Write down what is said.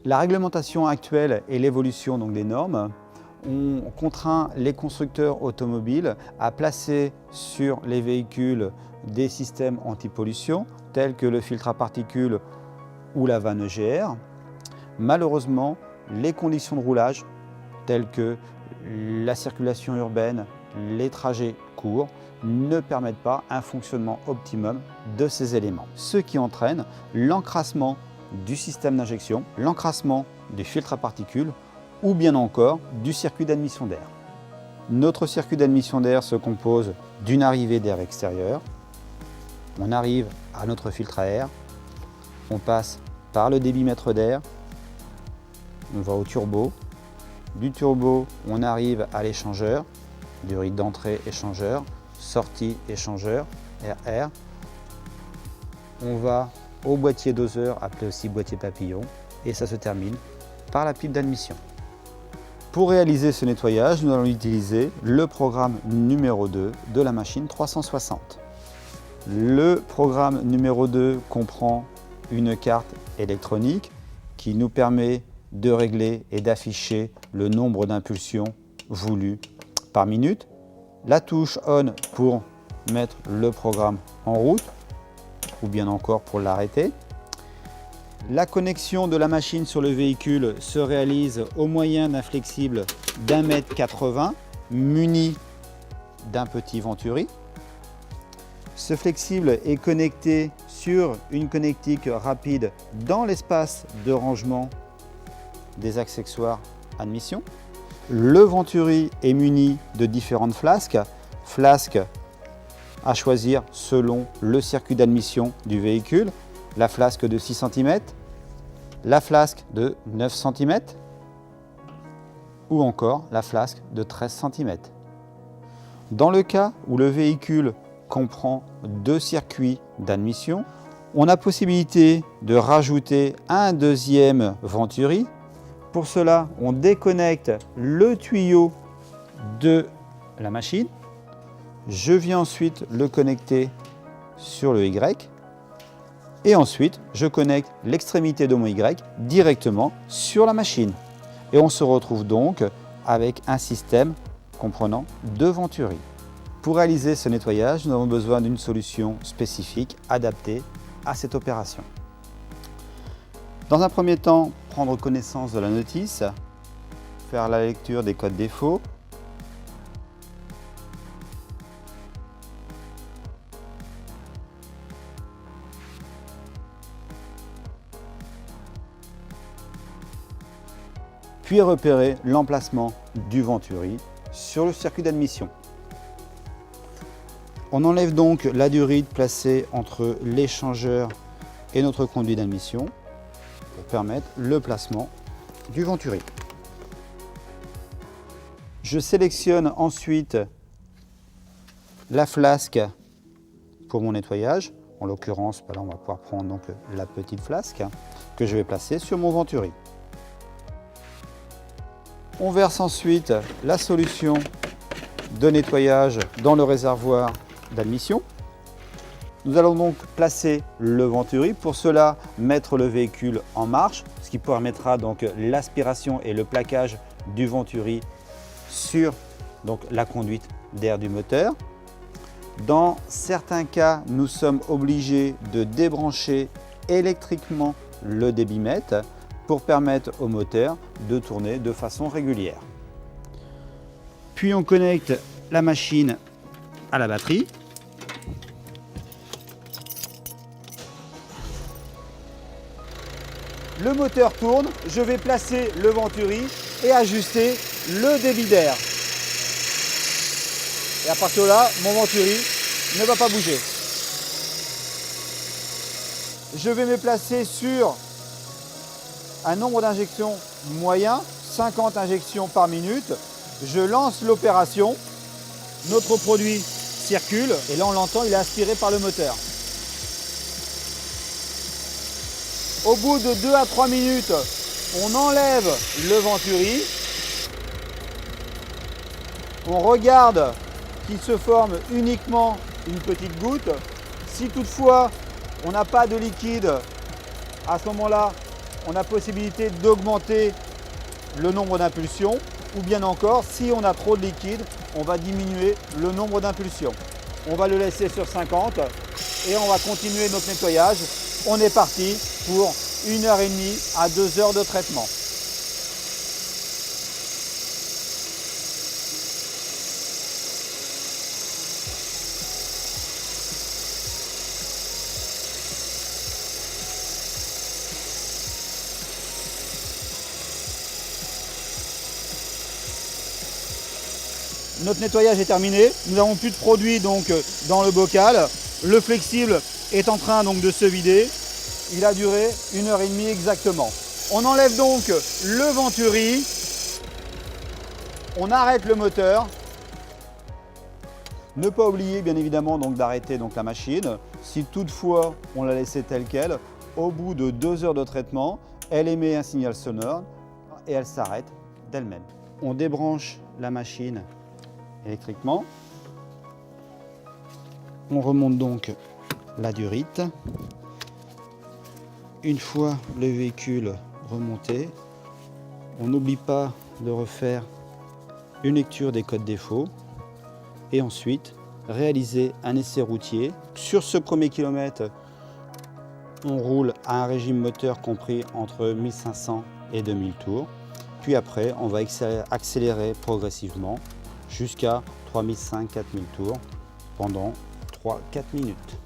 La réglementation actuelle et l'évolution des normes ont contraint les constructeurs automobiles à placer sur les véhicules des systèmes anti-pollution tels que le filtre à particules ou la vanne EGR. Malheureusement, les conditions de roulage telles que la circulation urbaine, les trajets courts ne permettent pas un fonctionnement optimum de ces éléments. Ce qui entraîne l'encrassement du système d'injection, l'encrassement du filtre à particules ou bien encore du circuit d'admission d'air. Notre circuit d'admission d'air se compose d'une arrivée d'air extérieur. On arrive à notre filtre à air, on passe par le débitmètre d'air, on va au turbo. Du turbo, on arrive à l'échangeur, durite d'entrée échangeur, sortie échangeur, RR. On va au boîtier doseur, appelé aussi boîtier papillon, et ça se termine par la pipe d'admission. Pour réaliser ce nettoyage, nous allons utiliser le programme numéro 2 de la machine 360. Le programme numéro 2 comprend une carte électronique qui nous permet de régler et d'afficher le nombre d'impulsions voulues par minute. La touche ON pour mettre le programme en route ou bien encore pour l'arrêter. La connexion de la machine sur le véhicule se réalise au moyen d'un flexible d'1,80 m muni d'un petit venturi. Ce flexible est connecté sur une connectique rapide dans l'espace de rangement des accessoires admission. Le venturi est muni de différentes flasques. Flasques à choisir selon le circuit d'admission du véhicule. La flasque de 6 cm, la flasque de 9 cm ou encore la flasque de 13 cm. Dans le cas où le véhicule comprend 2 circuits d'admission, on a possibilité de rajouter un deuxième venturi. Pour cela, on déconnecte le tuyau de la machine. Je viens ensuite le connecter sur le Y. Et ensuite, je connecte l'extrémité de mon Y directement sur la machine. Et on se retrouve donc avec un système comprenant 2 venturis. Pour réaliser ce nettoyage, nous avons besoin d'une solution spécifique adaptée à cette opération. Dans un premier temps, prendre connaissance de la notice, faire la lecture des codes défauts, puis repérer l'emplacement du venturi sur le circuit d'admission. On enlève donc la durite placée entre l'échangeur et notre conduit d'admission pour permettre le placement du venturi. Je sélectionne ensuite la flasque pour mon nettoyage. En l'occurrence, là, on va pouvoir prendre donc la petite flasque que je vais placer sur mon venturi. On verse ensuite la solution de nettoyage dans le réservoir d'admission. Nous allons donc placer le venturi. Pour cela, mettre le véhicule en marche, ce qui permettra donc l'aspiration et le plaquage du venturi sur donc la conduite d'air du moteur. Dans certains cas, nous sommes obligés de débrancher électriquement le débitmètre pour permettre au moteur de tourner de façon régulière. Puis on connecte la machine à la batterie. Le moteur tourne, je vais placer le venturi et ajuster le débit d'air. Et à partir de là, mon venturi ne va pas bouger. Je vais me placer sur un nombre d'injections moyen, 50 injections par minute. Je lance l'opération, notre produit circule et là on l'entend, il est aspiré par le moteur. Au bout de 2 à 3 minutes, on enlève le venturi. On regarde qu'il se forme uniquement une petite goutte. Si toutefois on n'a pas de liquide, à ce moment-là, on a possibilité d'augmenter le nombre d'impulsions, ou bien encore, si on a trop de liquide, on va diminuer le nombre d'impulsions. On va le laisser sur 50 et on va continuer notre nettoyage. On est parti pour 1h30 à 2 heures de traitement. Notre nettoyage est terminé. Nous n'avons plus de produit donc dans le bocal. Le flexible est en train donc de se vider. Il a duré 1h30 exactement. On enlève donc le venturi. On arrête le moteur. Ne pas oublier bien évidemment donc d'arrêter donc la machine. Si toutefois on l'a laissée telle quelle, au bout de 2 heures de traitement, elle émet un signal sonore et elle s'arrête d'elle-même. On débranche la machine électriquement. On remonte donc la durite. Une fois le véhicule remonté, on n'oublie pas de refaire une lecture des codes défauts et ensuite réaliser un essai routier. Sur ce premier kilomètre, on roule à un régime moteur compris entre 1500 et 2000 tours. Puis après, on va accélérer progressivement jusqu'à 3500-4000 tours pendant 3-4 minutes.